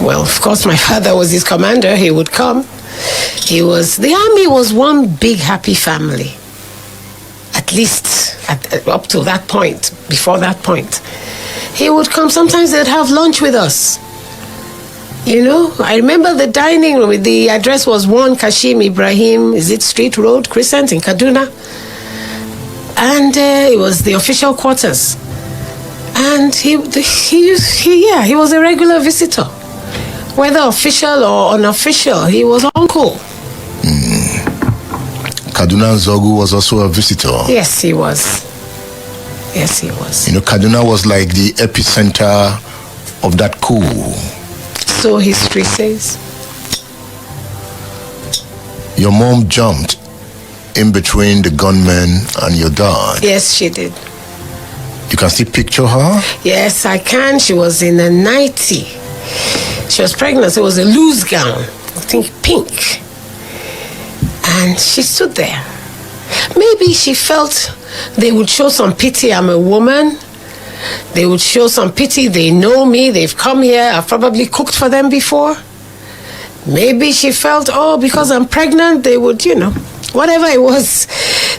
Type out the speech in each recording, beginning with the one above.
Well, of course, my father was his commander. He would come. The army was one big happy family. At least up to that point, before that point. He would come. Sometimes they'd have lunch with us. I remember the dining room. The address was 1 Kashim Ibrahim, Street Road, Crescent in Kaduna. And it was the official quarters. And he was a regular visitor. Whether official or unofficial, he was uncle. Kaduna Zogu was also a visitor. Yes, he was. Kaduna was like the epicenter of that coup. So history says. Your mom jumped in between the gunmen and your dad. Yes, she did. You can still picture her? Yes, I can. She was in a nightie. She was pregnant. So it was a loose gown. I think pink. And she stood there. Maybe she felt they would show some pity. I'm a woman. They would show some pity. They know me. They've come here. I've probably cooked for them before. Maybe she felt, because I'm pregnant, they would, whatever it was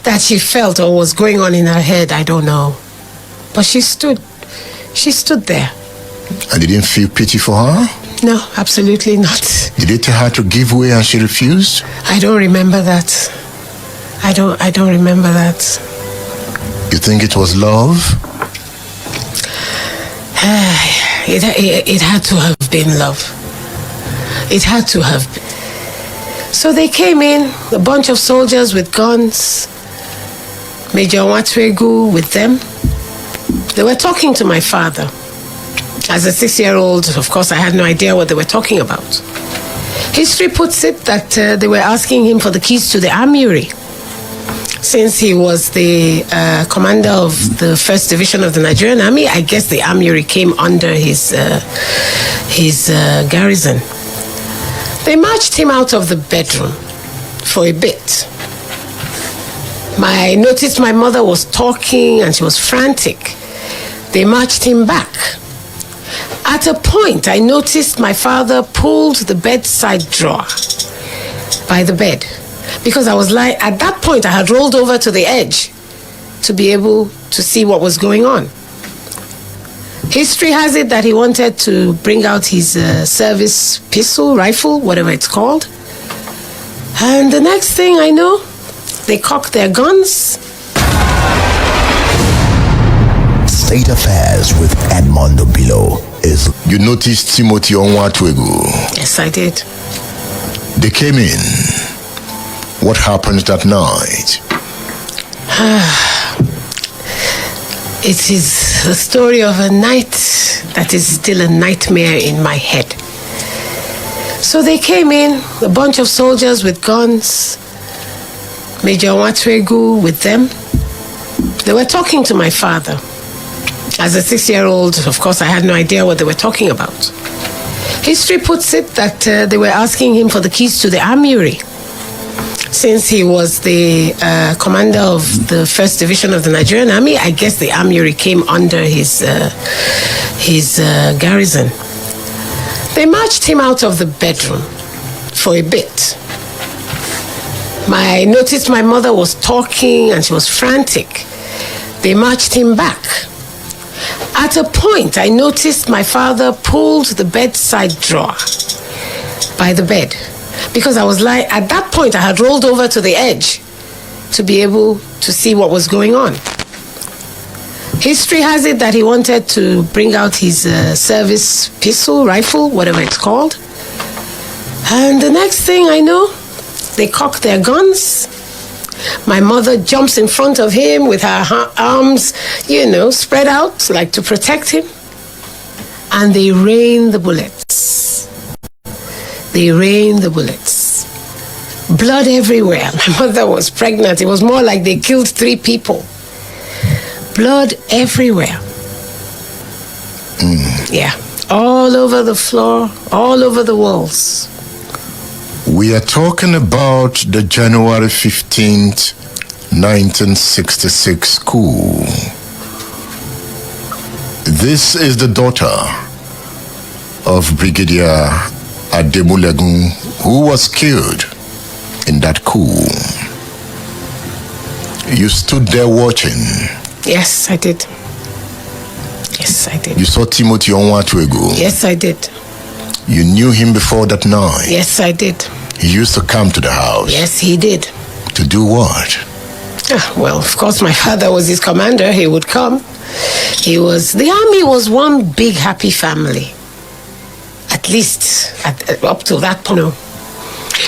that she felt or was going on in her head, I don't know. But she stood there. And you didn't feel pity for her? No, absolutely not. Did you tell her to give way and she refused? I don't remember that. I don't remember that. You think it was love? It had to have been love. It had to have been. So they came in, a bunch of soldiers with guns, Major Watwegu with them. They were talking to my father. As a 6-year-old, of course, I had no idea what they were talking about. History puts it that they were asking him for the keys to the armory. Since he was the commander of the 1st Division of the Nigerian Army, I guess the armory came under his garrison. They marched him out of the bedroom for a bit. I noticed my mother was talking and she was frantic. They marched him back. At a point, I noticed my father pulled the bedside drawer by the bed. Because at that point, I had rolled over to the edge to be able to see what was going on. History has it that he wanted to bring out his service pistol, rifle, whatever it's called. And the next thing I know, they cocked their guns. State Affairs with Edmondo Bilo is... You noticed Timothy Onwatwegu? Yes, I did. They came in. What happened that night? It is the story of a night that is still a nightmare in my head. So they came in, a bunch of soldiers with guns, Major Watwegu with them. They were talking to my father. As a 6-year-old, of course, I had no idea what they were talking about. History puts it that they were asking him for the keys to the armory. Since he was the commander of the 1st Division of the Nigerian Army, I guess the armory came under his garrison. They marched him out of the bedroom for a bit. I noticed my mother was talking and she was frantic. They marched him back. At a point, I noticed my father pulled the bedside drawer by the bed. Because at that point, I had rolled over to the edge to be able to see what was going on. History has it that he wanted to bring out his service pistol, rifle, whatever it's called. And the next thing I know, they cocked their guns. My mother jumps in front of him with her arms, spread out, like to protect him. And they rain the bullets. They rained the bullets. Blood everywhere. My mother was pregnant. It was more like they killed 3 people. Blood everywhere. Yeah. All over the floor, all over the walls. We are talking about the January 15th, 1966 coup. This is the daughter of Brigadier Ademulegun, who was killed in that coup. You stood there watching. Yes, I did. Yes, I did. You saw Timothy Onwatuegu. Yes, I did. You knew him before that night. Yes, I did. He used to come to the house. Yes, he did. To do what? Well, of course, my father was his commander. He would come. The army was one big happy family. At least up to that point.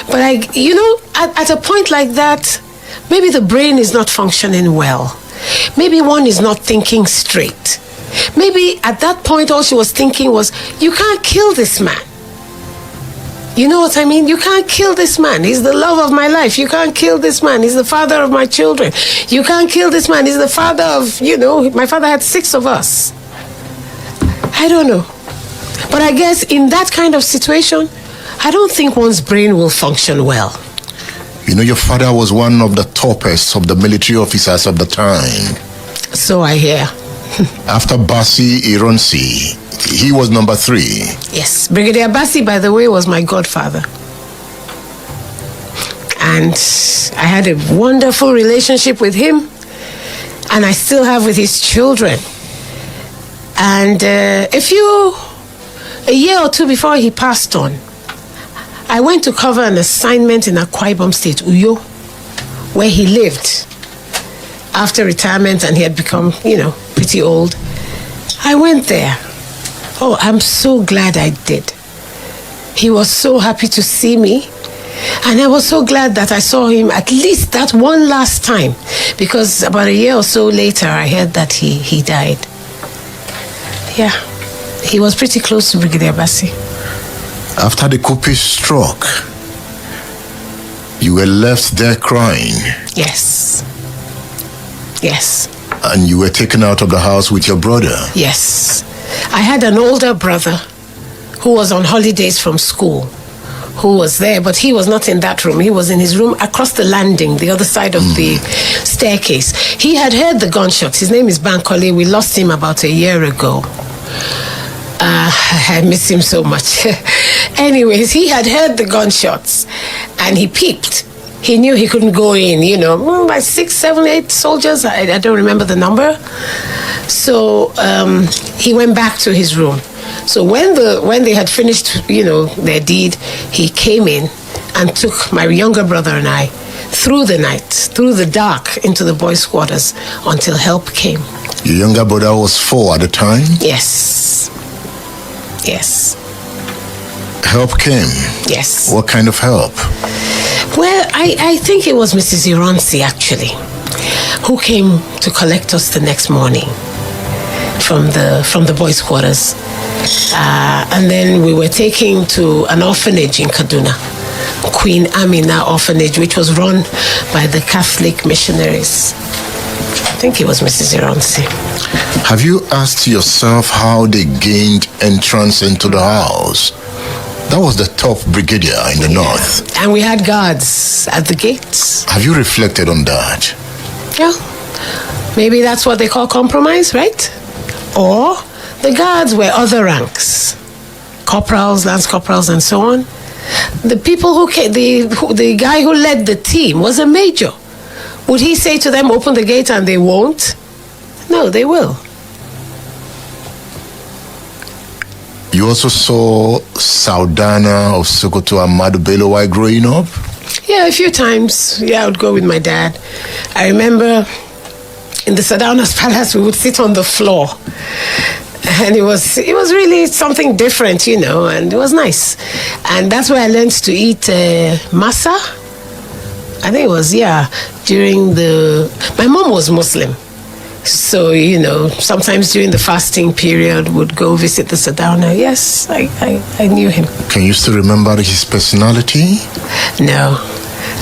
But at a point like that, maybe the brain is not functioning well. Maybe one is not thinking straight. Maybe at that point all she was thinking was, you can't kill this man. You know what I mean? You can't kill this man. He's the love of my life. You can't kill this man. He's the father of my children. You can't kill this man. He's the father of, my father had 6 of us. I don't know. But I guess in that kind of situation, I don't think one's brain will function well. Your father was one of the toppest of the military officers of the time. So I hear. After Aguiyi Ironsi, he was number 3. Yes. Brigadier Abbasi, by the way, was my godfather. And I had a wonderful relationship with him. And I still have with his children. And a year or 2 before he passed on, I went to cover an assignment in Aguiyi Ironsi State, Uyo, where he lived after retirement, and he had become, pretty old. I went there. Oh, I'm so glad I did. He was so happy to see me. And I was so glad that I saw him at least that one last time, because about a year or so later, I heard that he died. Yeah, he was pretty close to Brigadier Abbasi. After the coupist struck, you were left there crying. Yes. Yes. And you were taken out of the house with your brother. Yes. I had an older brother who was on holidays from school, who was there, but he was not in that room. He was in his room across the landing, the other side of the staircase. He had heard the gunshots. His name is Bankole. We lost him about a year ago. I miss him so much. Anyways, he had heard the gunshots and he peeped. He knew he couldn't go in, by 6, 7, 8 soldiers. I don't remember the number. So he went back to his room. So when they had finished, their deed, he came in and took my younger brother and I through the night, through the dark, into the boys' quarters until help came. Your younger brother was 4 at the time? Yes. Yes. Help came? Yes. What kind of help? Well, I think it was Mrs. Ironsi, actually, who came to collect us the next morning from the boys' quarters. And then we were taken to an orphanage in Kaduna, Queen Amina Orphanage, which was run by the Catholic missionaries. I think it was Mrs. Ironsi. Have you asked yourself how they gained entrance into the house? That was the top brigadier in the north. And we had guards at the gates. Have you reflected on that? Yeah. Maybe that's what they call compromise, right? Or the guards were other ranks. Corporals, lance corporals, and so on. The people who came, the guy who led the team was a major. Would he say to them, open the gate, and they won't? No, they will. You also saw Saudana of Sokoto Ahmadu Bello while growing up? Yeah, a few times. Yeah, I would go with my dad. I remember in the Saudana's palace, we would sit on the floor. And it was really something different, and it was nice. And that's where I learned to eat masa. I think it was, my mom was Muslim. So, sometimes during the fasting period, would go visit the Sadana. Yes, I knew him. Can you still remember his personality? No.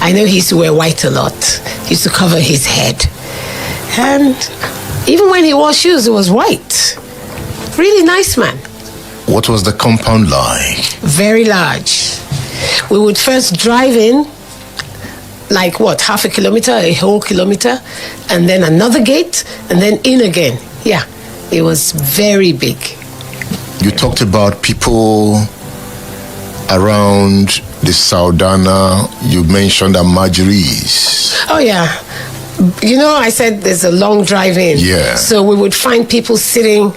I know he used to wear white a lot. He used to cover his head. And even when he wore shoes, it was white. Really nice man. What was the compound like? Very large. We would first drive in, like half a kilometer, a whole kilometer, and then another gate, and then in again. Yeah, it was very big. You talked about people around the Saudana. You mentioned the Marjorie's. Oh, yeah. You know, I said there's a long drive in. Yeah. So we would find people sitting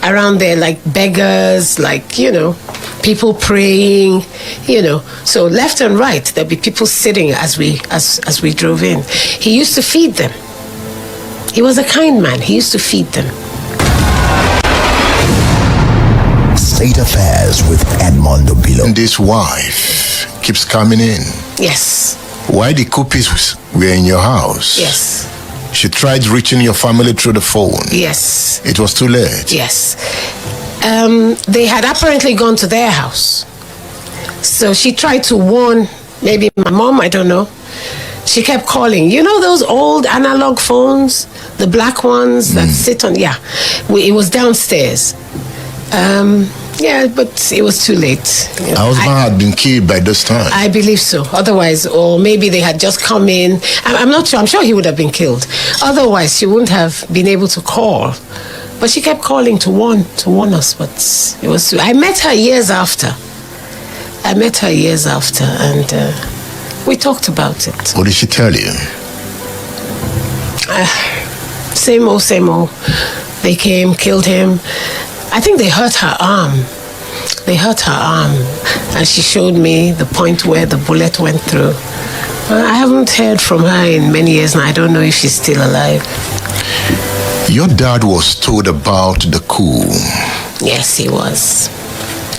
around there like beggars, like, you know, people praying, you know. So left and right, there'd be people sitting as we drove in. He used to feed them. He was a kind man. He used to feed them. State Affairs with Edmondo Bilo. And this wife keeps coming in. Yes. Why the coupists were in your house? Yes. She tried reaching your family through the phone. Yes. It was too late. Yes. They had apparently gone to their house. So she tried to warn maybe my mom, I don't know. She kept calling. You know those old analog phones? The black ones that sit on, yeah. It was downstairs. Yeah, but it was too late. You know, Her husband had been killed by this time. I believe so. Otherwise, or maybe they had just come in. I'm not sure. I'm sure he would have been killed. Otherwise, she wouldn't have been able to call. But she kept calling to warn us. But it was. I met her years after. And we talked about it. What did she tell you? Same old. They came, killed him. I think they hurt her arm. And she showed me the point where the bullet went through. I haven't heard from her in many years now. I don't know if she's still alive. Your dad was told about the coup. Yes, he was.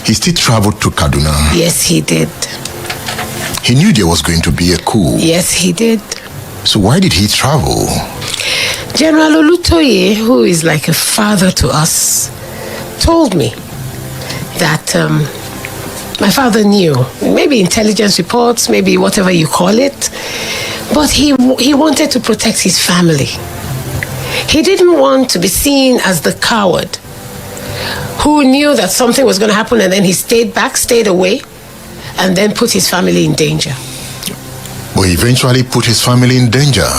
He still traveled to Kaduna. Yes, he did. He knew there was going to be a coup. Yes, he did. So why did he travel? General Olutoye, who is like a father to us, told me that my father knew, maybe intelligence reports, maybe whatever you call it, but he wanted to protect his family. He didn't want to be seen as the coward who knew that something was going to happen and then he stayed away, and then put his family in danger. But he eventually put his family in danger.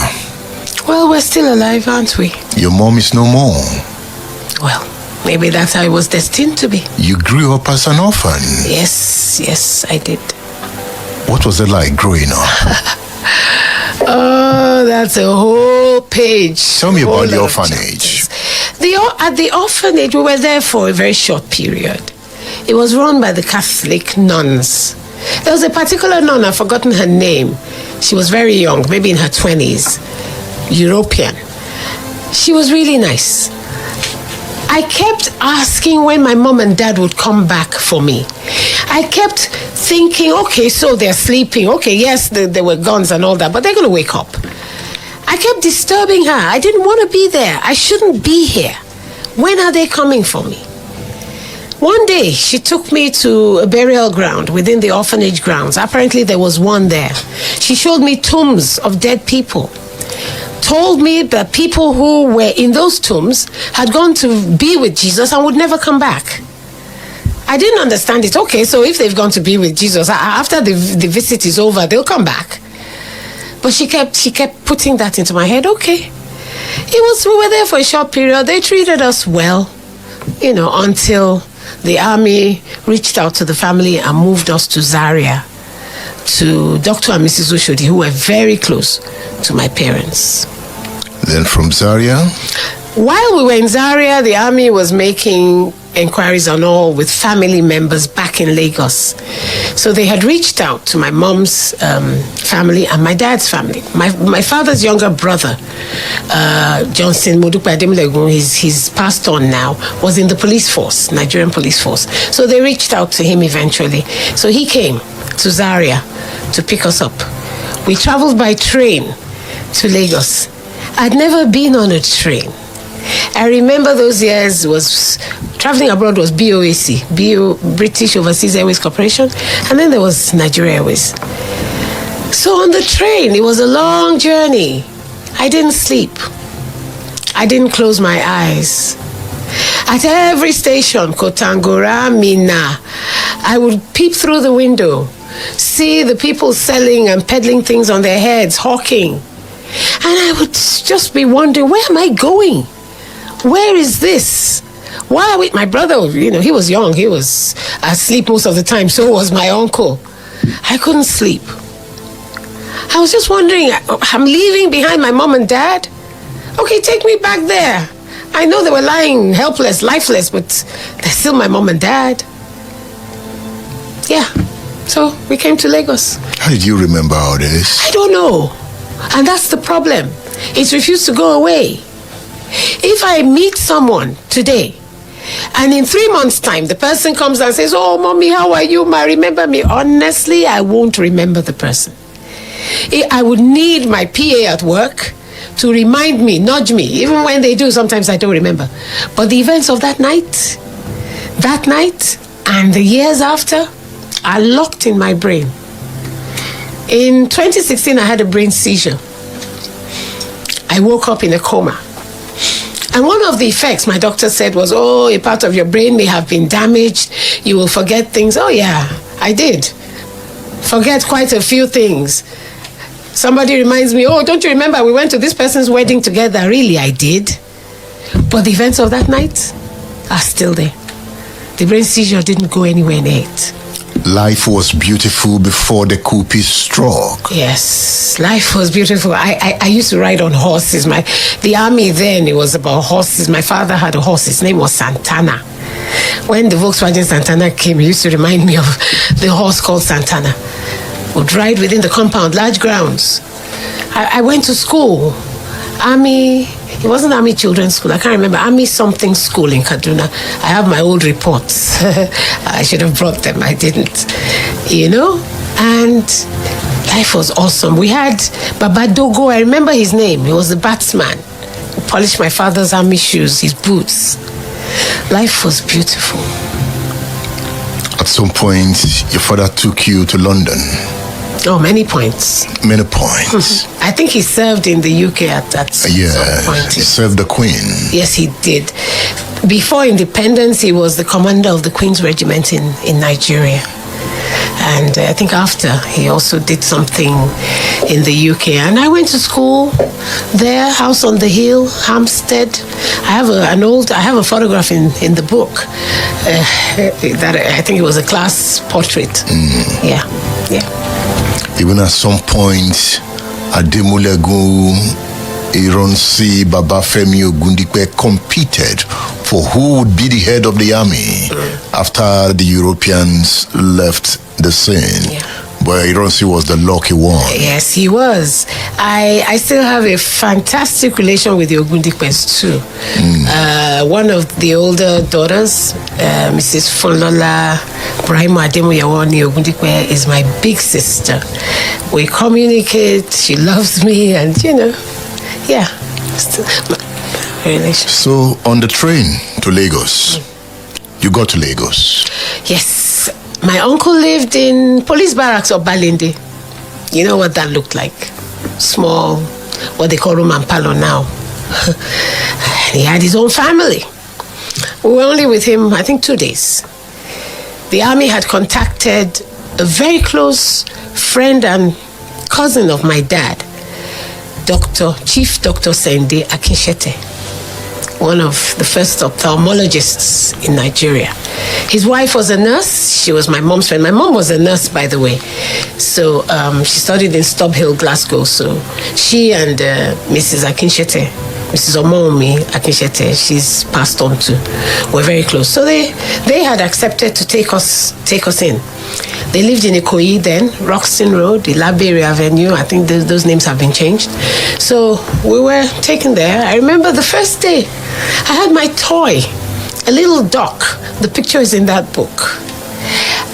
Well, we're still alive, aren't we? Your mom is no more. Well, maybe that's how it was destined to be. You grew up as an orphan. Yes, I did. What was it like growing up? Oh, that's a whole page. Tell me about the orphanage. At the orphanage, we were there for a very short period. It was run by the Catholic nuns. There was a particular nun, I've forgotten her name. She was very young, maybe in her 20s, European. She was really nice. I kept asking when my mom and dad would come back for me. I kept thinking, okay, so they're sleeping. Okay, yes, there were guns and all that, but they're going to wake up. I kept disturbing her. I didn't want to be there. I shouldn't be here. When are they coming for me? One day, she took me to a burial ground within the orphanage grounds. Apparently, there was one there. She showed me tombs of dead people. Told me that people who were in those tombs had gone to be with Jesus and would never come back. I didn't understand it. Okay, so if they've gone to be with Jesus, after the visit is over, they'll come back. But she kept putting that into my head. Okay. We were there for a short period. They treated us well, until the army reached out to the family and moved us to Zaria, to Dr. and Mrs. Ushodi, who were very close to my parents. Then from Zaria? While we were in Zaria, the army was making inquiries on all with family members back in Lagos. So they had reached out to my mom's family and my dad's family. My father's younger brother, Johnson Modupe Ademulegun, he's passed on now, was in the police force, Nigerian police force. So they reached out to him eventually. So he came to Zaria to pick us up. We traveled by train to Lagos. I'd never been on a train. I remember those years traveling abroad was BOAC, British Overseas Airways Corporation, and then there was Nigeria Airways. So on the train, it was a long journey. I didn't sleep. I didn't close my eyes. At every station, Kotangora, Mina, I would peep through the window, see the people selling and peddling things on their heads, hawking. And I would just be wondering, where am I going? Where is this? Why are we, my brother, he was young. He was asleep most of the time. So was my uncle. I couldn't sleep. I was just wondering, I'm leaving behind my mom and dad. Okay, take me back there. I know they were lying helpless, lifeless, but they're still my mom and dad. Yeah. So we came to Lagos. How did you remember all this? I don't know. And that's the problem. It refused to go away. If I meet someone today, and in 3 months' time, the person comes and says, "Oh, mommy, how are you? Ma, remember me?" Honestly, I won't remember the person. I would need my PA at work to remind me, nudge me. Even when they do, sometimes I don't remember. But the events of that night, and the years after are locked in my brain. In 2016, I had a brain seizure. I woke up in a coma. And one of the effects, my doctor said, was, "Oh, a part of your brain may have been damaged. You will forget things." Oh, yeah, I did. Forget quite a few things. Somebody reminds me, "Oh, don't you remember we went to this person's wedding together?" Really, I did. But the events of that night are still there. The brain seizure didn't go anywhere in it. Life was beautiful before the coupist struck. Yes, life was beautiful. I used to ride on horses. The army then, it was about horses. My father had a horse. His name was Santana. When the Volkswagen Santana came, he used to remind me of the horse called Santana. Would ride within the compound, large grounds. I went to school. Army, it wasn't Army Children's School. I can't remember. Army something school in Kaduna. I have my old reports. I should have brought them. I didn't. And life was awesome. We had Baba Dogo. I remember his name. He was the batsman who polished my father's army shoes, his boots. Life was beautiful. At some point, your father took you to London. Oh, many points. Many points. I think he served in the UK at some point. He served the Queen. Yes, he did. Before independence, he was the commander of the Queen's Regiment in Nigeria. And I think after, he also did something in the UK. And I went to school there, House on the Hill, Hampstead. I have a photograph in the book that I think it was a class portrait. Yeah. Even at some point, Ademulegun, Ironsi, Babafemi Ogundikwe competed for who would be the head of the army after the Europeans left the scene. Yeah. But Ironsi was the lucky one. Yes, he was. I still have a fantastic relation with the Ogundikwes too. One of the older daughters, Mrs. Folola Brahima Ademuyawoni Ogundikwe, is my big sister. We communicate, she loves me, and yeah. Still, relation. So on the train to Lagos, you got to Lagos. Yes. My uncle lived in police barracks of Balinde. You know what that looked like? Small, what they call room and parlor now. He had his own family. We were only with him, I think, 2 days. The army had contacted a very close friend and cousin of my dad, Chief Dr. Sende Akinshete, one of the first ophthalmologists in Nigeria. His wife was a nurse. She was my mom's friend. My mom was a nurse, by the way. So she studied in Stub Hill, Glasgow. So she and Mrs. Akinshete, Mrs. Omomi Akinshete, she's passed on too, were very close. So they had accepted to take us in. They lived in Ikoyi then, Roxton Road, Ilabere Avenue. I think those names have been changed. So we were taken there. I remember the first day, I had my toy, a little duck. The picture is in that book.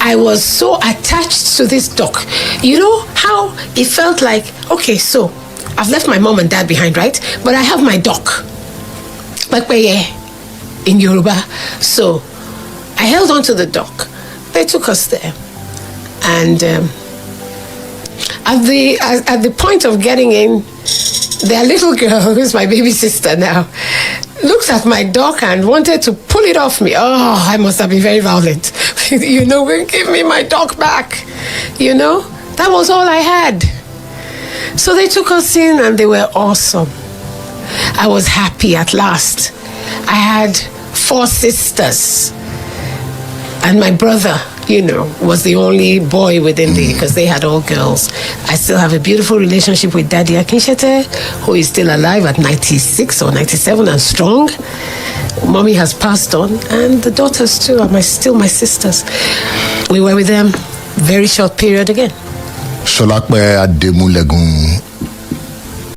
I was so attached to this duck. You know how it felt like, okay, so I've left my mom and dad behind, right? But I have my duck. In Yoruba. So I held on to the duck. They took us there. And at the point of getting in, their little girl, who's my baby sister now, looked at my duck and wanted to pull it off me. Oh, I must have been very violent. Give me my duck back. That was all I had. So they took us in and they were awesome. I was happy at last. I had 4 sisters. And my brother, was the only boy within because they had all girls. I still have a beautiful relationship with Daddy Akinshete, who is still alive at 96 or 97 and strong. Mommy has passed on, and the daughters too are still my sisters. We were with them very short period again. Sholakbe Ademulegun